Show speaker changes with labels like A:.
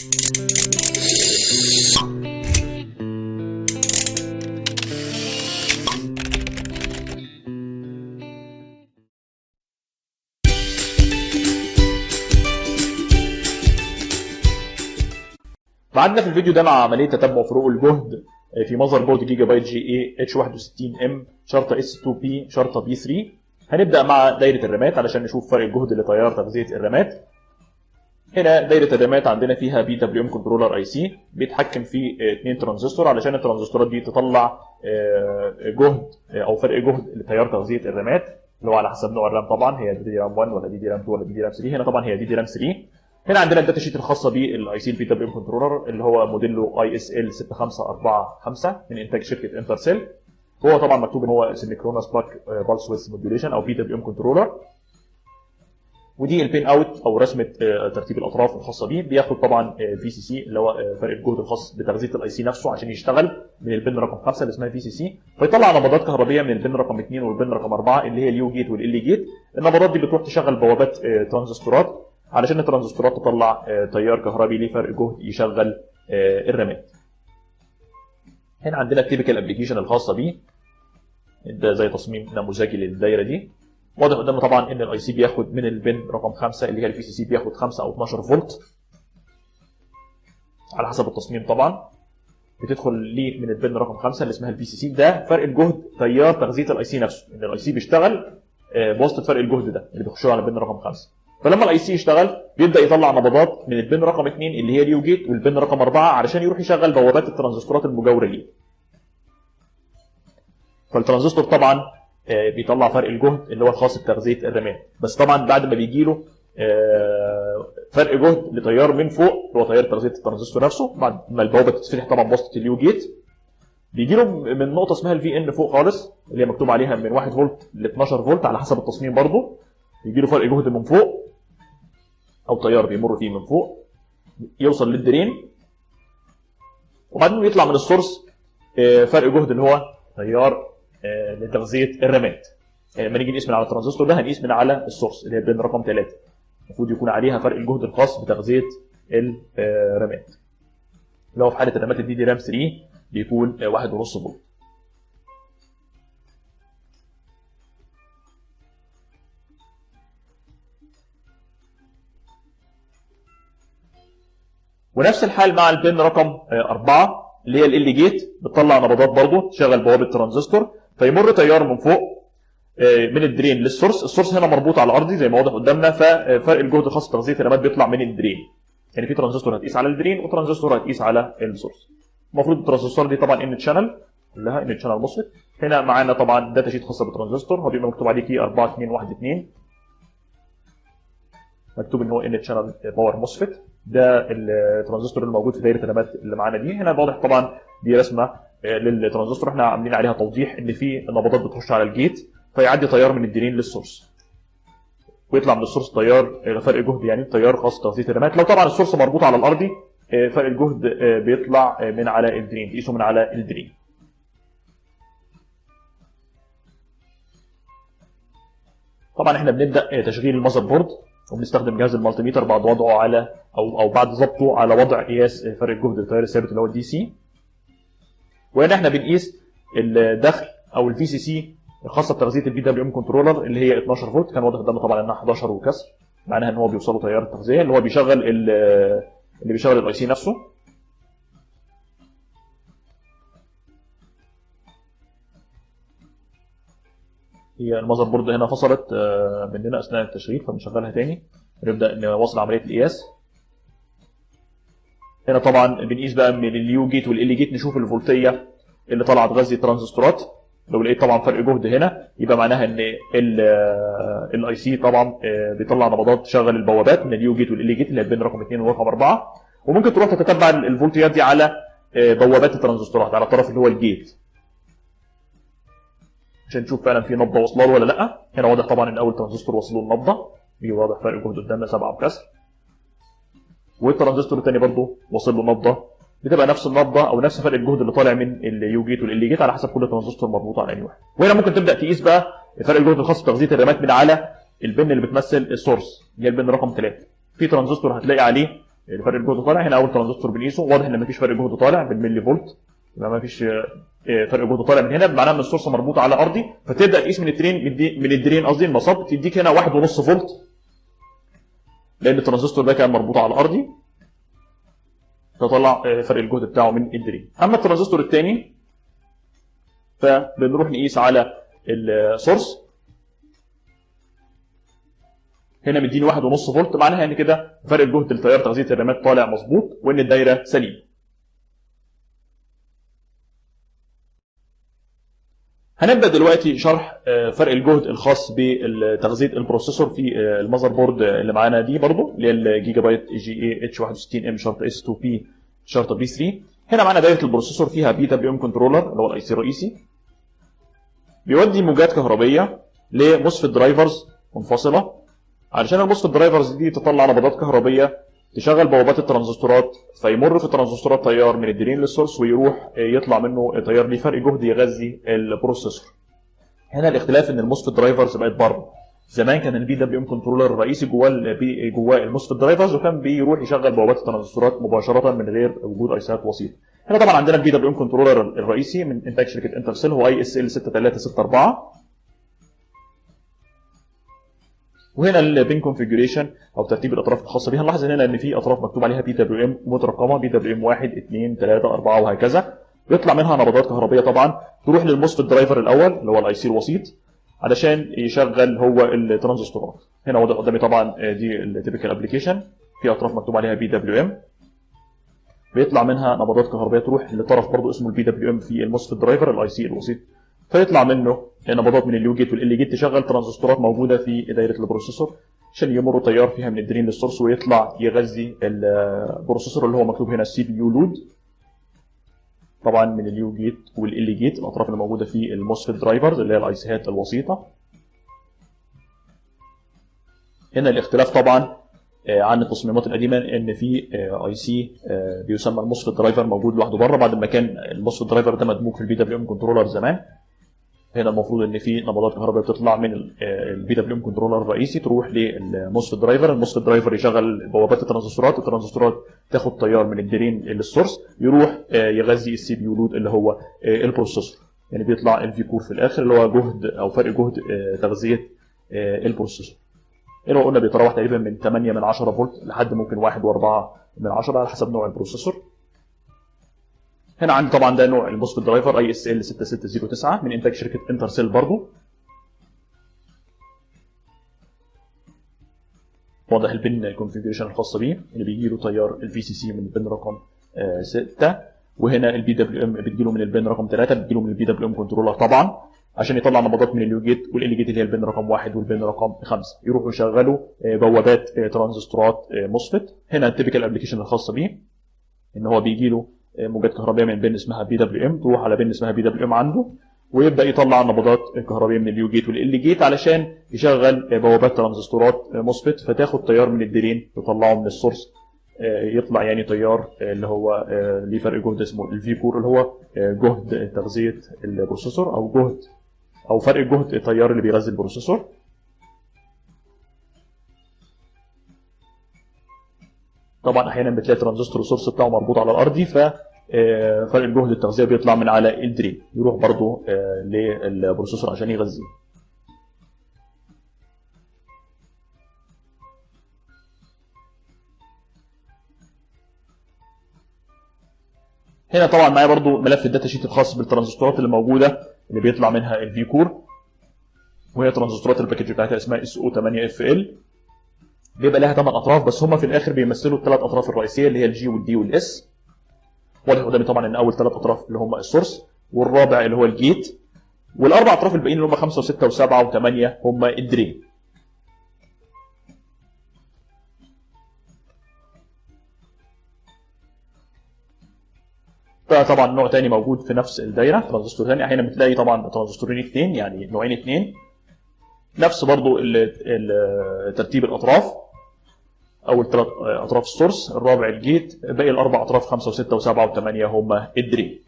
A: بعدنا في الفيديو ده مع عمليه تتبع فروق الجهد في مذر بورد جيجا بايت جي اي اتش 61 ام شرطه اس 2 بي شرطه بي 3. هنبدا مع دايره الرامات علشان نشوف فرق الجهد لتيار تغذيه الرامات. هنا دايره الرامات عندنا فيها بي دبليو ام كنترولر اي سي بيتحكم في 2 ترانزستور علشان الترانزستورات دي تطلع جهد او فرق جهد لتيار تغذيه الرامات اللي هو على حسب نوع الرام. طبعا هي دي رام 1 ولا دي رام 2 ولا دي رام 3. هنا طبعا هي دي رام 3. هنا عندنا الداتا شيت الخاصه بالاي سي البي دبليو ام كنترولر اللي هو موديله اي اس ال 6545 من انتاج شركه انترسيل. هو طبعا مكتوب ان هو سينكرونس باك بالس ويز موديوليشن او بي دبليو ام كنترولر. ودي البين اوت او رسمه ترتيب الاطراف الخاصه بيه. بياخد طبعا في سي سي اللي هو فرق الجهد الخاص بتغذيه الاي سي نفسه عشان يشتغل من البن رقم 5 اللي اسمها في سي سي، فيطلع نبضات كهربيه من البن رقم 2 والبن رقم 4 اللي هي اليو جيت والال جيت. النبضات دي بتروح تشغل بوابات ترانزستورات علشان الترانزستورات تطلع تيار كهربي ليه فرق جهد يشغل الرامات. هنا عندنا التيبيكال ابلكيشن الخاصه بيه، ده زي تصميم نموذجي للدايره دي. واضح قدامنا طبعا ان الاي سي بياخد من البن رقم 5 اللي هي الفي سي سي بياخد 5 او 12 فولت على حسب التصميم. طبعا بتدخل ليه من البن رقم 5 اللي اسمها الفي سي سي. ده فرق الجهد تيار تغذيه الاي سي نفسه، ان الاي سي بيشتغل بواسطه فرق الجهد ده اللي بيخش على البن رقم 5. فلما الاي سي يشتغل بيبدا يطلع نبضات من البن رقم 2 اللي هي اليو جيت والبن رقم 4 علشان يروح يشغل بوابات الترانزستورات المجاوره ليه. فالترانزستور طبعا بيطلع فرق الجهد اللي هو الخاص بتغذيه الرامات، بس طبعا بعد ما بيجي له فرق جهد لتيار من فوق اللي هو تيار تغذيه الترانزستور نفسه، بعد ما البوابه تتفتح طبعا بواسطه اليو جيت بيجي له من نقطه اسمها الفي ان فوق خالص اللي هي مكتوب عليها من 1 فولت ل 12 فولت على حسب التصميم. برضه بيجي له فرق جهد من فوق او تيار بيمر فيه من فوق يوصل للدرين، وبعدين يطلع من السورس فرق جهد اللي هو تيار لتغذيه الرامات. لما نيجي نقيس من على الترانزستور ده هنقيس من على السورس اللي هي بين رقم 3 المفروض يكون عليها فرق الجهد الخاص بتغذيه الرامات اللي هو في حاله الرامات الدي دي رام 3 بيكون 1.5 فولت. ونفس الحال مع البن رقم 4 اللي هي ال جيت بتطلع نبضات برضه تشغل بوابه ترانزستور، فيمر تيار من فوق من الدرين للسورس. السورس هنا مربوط على الارضي زي ما واضح قدامنا، ففرق الجهد الخاص بتغذيه الرامات بيطلع من الدرين. يعني في ترانزستور هتقيس على الدرين وترانزستور هتقيس على السورس. المفروض الترانزستور دي طبعا ان تشانل كلها ان تشانل موسفيت. هنا معانا طبعا داتا شيت خاصه بالترانزستور، هو بيبقى مكتوب عليه كي 4212 مكتوب ان هو ان تشانل باور موسفيت. ده الترانزستور اللي موجود في دايره الرامات اللي معانا دي. هنا واضح طبعا دي رسمه للترانزستور احنا عاملين عليها توضيح ان في نبضات بتخش على الجيت فيعدي تيار من الدرين للسورس ويطلع من السورس تيار فرق جهد يعني تيار خاص بتغذيه الرامات. لو طبعا السورس مربوط على الارضي فرق الجهد بيطلع من على الدرين، تقيسه من على الدرين. طبعا احنا بنبدا تشغيل المذر بورد وبنستخدم جهاز المالتي ميتر بعد وضعه على او بعد ضبطه على وضع قياس فرق الجهد للتيار الثابت اللي هو الدي سي. وهنا احنا بنقيس الدخل او الفي سي سي الخاصه بتغذيه البي دبليو ام كنترولر اللي هي 12 فولت. كان واضح قدامنا طبعا انها 11 وكسر، معناها ان هو بيوصله تيار التغذيه اللي هو بيشغل الاي سي نفسه. هي المذر بورد هنا فصلت مننا اثناء التشغيل فبنشغلها تاني نبدا نواصل عمليه القياس. هنا طبعا بنقيس بقى من اليو جيت والال جيت نشوف الفولتيه اللي طالعه تغذي الترانزستورات. لو لقيت طبعا فرق جهد هنا يبقى معناها ان الاي سي طبعا بيطلع نبضات تشغل البوابات من اليو جيت والال جيت اللي هي بين رقم 2 ورقم 4. وممكن تروح تتتبع الفولتيات دي على بوابات الترانزستورات على الطرف اللي هو الجيت عشان نشوف فعلا في نبضه واصله له ولا لا. هنا واضح طبعا ان اول ترانزستور وصل له النبضه، بيجي واضح فرق الجهد قدامنا 7 بكسر. والترانزستور الثاني برضه وصل له نبضه، بتبقى نفس النبضه او نفس فرق الجهد اللي طالع من اليو جيت والال جيت على حسب كل ترانزستور مربوط على انهي واحد. وهنا ممكن تبدا تقيس بقى فرق الجهد الخاص بتغذيه الرامات من على البن اللي بتمثل السورس اللي هي البن رقم 3. في ترانزستور هتلاقي عليه فرق الجهد طالع. هنا اول ترانزستور بنقيسه، واضح ان مفيش فرق جهد طالع بالملي فولت، يبقى مفيش فرق جهد طالع من هنا، معناه ان السورس مربوط على ارضي. فتبدا تقيس من الدرين قصدي المصب، تديك هنا 1.5 فولت لان الترانزستور ده كان مربوط على ارضي، تطلع فرق الجهد بتاعه من الدرين. اما الترانزستور الثاني فبنروح نقيس على السورس، هنا مديني 1.5 فولت، معناها ان كده فرق الجهد لتيار تغذيه الرامات طالع مظبوط وان الدايره سليمه. هنبدا دلوقتي شرح فرق الجهد الخاص بتغذيه البروسيسور في المذر بورد اللي معانا دي برضو، اللي هي الجيجا بايت جي اي اتش 61 ام شرطه اس 2 بي شرطه بي 3. هنا معانا دايره البروسيسور فيها بي دبليو ام كنترولر اللي هو الاي سي الرئيسي، بيودي موجات كهربيه لموسفيت درايفرز منفصله، علشان الموسفيت درايفرز دي تطلع نبضات كهربيه تشغل بوابات الترانزستورات، فيمر في الترانزستورات تيار من الدرين للسورس ويروح يطلع منه تيار ليه فرق جهد يغذي البروسيسور. هنا الاختلاف ان الموسفيت درايفرز بقت بره. زمان كان البي دبليو ام كنترولر الرئيسي جواه الموسفيت درايفرز، وكان بيروح يشغل بوابات الترانزستورات مباشره من غير وجود ايسات وسيط. هنا طبعا عندنا البي دبليو ام كنترولر الرئيسي من انتاج شركه انترسيل هو اي اس ال 6364، وهنا البين كونفيجريشن او ترتيب الاطراف الخاصه بيها. نلاحظ هنا ان في اطراف مكتوب عليها بي دبليو ام مترقمه، بي دبليو ام 1 2 3 4 وهكذا، بيطلع منها نبضات كهربيه طبعا تروح للموسفيت درايفر الاول اللي هو الاي سي الوسيط علشان يشغل هو الترانزستورات. هنا واضح قدامي طبعا دي التيبيكال ابلكيشن، في اطراف مكتوب عليها بي دبليو ام، بيطلع منها نبضات كهربيه تروح لطرف برضه اسمه البي دبليو ام في الموسفيت درايفر الاي سي الوسيط، فيطلع منه نبضات من اليو جيت والال جيت تشغل ترانزستورات موجوده في دايره البروسيسور عشان يمر تيار فيها من الدرين للسورس ويطلع يغذي البروسيسور اللي هو مكتوب هنا السي بي يو لود، طبعا من اليو جيت والال جيت الاطراف اللي موجوده في الموسفيت درايفرز اللي هي الايسيهات الوسيطه. هنا الاختلاف طبعا عن التصميمات القديمه ان في اي سي بيسمى الموسفيت درايفر موجود لوحده بره، بعد ما كان الموسفيت درايفر ده مدموج في البي دبليو ام كنترولر زمان. هنا المفروض ان في نبضات كهربائيه بتطلع من البي دبليو ام كنترولر الرئيسي تروح للموسفيت درايفر، الموسفيت درايفر يشغل بوابات الترانزستورات، الترانزستورات تاخد تيار من الدرين للسورس يروح يغذي السي بي يو لود اللي هو البروسيسور. يعني بيطلع الفي كور في الاخر اللي هو جهد او فرق جهد تغذيه البروسيسور. اللي هو قلنا بيتراوح تقريبا من 8 من 10 فولت لحد ممكن 1.4 من 10 على حسب نوع البروسيسور. هنا عندي طبعا ده نوع الموسفيت درايفر اي اس ال 6609 من انتاج شركه انترسيل برضو. واضح البن كونفيجريشن الخاصه بيه اللي بيجي له تيار الفي سي سي من البن رقم 6، وهنا البي دبليو ام بتجي له من البن رقم 3، بتجي له من البي دبليو ام كنترولر طبعا عشان يطلع نبضات من اليو جيت والال جيت اللي هي البن رقم 1 والبن رقم 5، يروحوا يشغلوا بوابات ترانزستورات موسفيت. هنا التيبيكال ابلكيشن الخاصه بيه ان هو بيجي له موجات كهربائيه من بن اسمها بي دبليو ام تروح على بن اسمها بي دبليو ام عنده، ويبدا يطلع نبضات كهربائيه من اليو جيت والال جيت علشان يشغل بوابات ترانزستورات موسفيت فتاخد تيار من الدرين تطلعه من السورس، يطلع يعني تيار اللي هو ليه فرق جهد اسمه الفي كور اللي هو جهد تغذيه البروسيسور او جهد او فرق جهد التيار اللي بيغذي البروسيسور. طبعا احيانا بتلاقي الترانزستور السورس بتاعه مربوط على الارضي، فرق الجهد التغذيه بيطلع من على الدرين يروح برضه للبروسيسور عشان يغذيه. هنا طبعا معايا برضه ملف الداتا شيت الخاص بالترانزستورات اللي موجوده اللي بيطلع منها الفي كور، وهي ترانزستورات الباكج بتاعتها اسمها اس او 8 اف ال، بيبقى لها 8 اطراف بس هم في الاخر بيمثلوا الثلاث اطراف الرئيسيه اللي هي الجي والدي والاس. واضح قدامي طبعا ان اول 3 اطراف اللي هم السورس، والرابع اللي هو الجيت، والاربع اطراف الباقيين اللي هم 5 و6 و7 و8 هم الدرين. طبعا نوع ثاني موجود في نفس الدايره ترانزستور ثاني، احيانا بتلاقي طبعا ترانزستورين اثنين يعني نوعين اثنين، نفس برضو ترتيب الاطراف، اول 3 اطراف السورس، الرابع الجيت، باقي الاربع اطراف 5 و6 و7 و8 هم الدرين.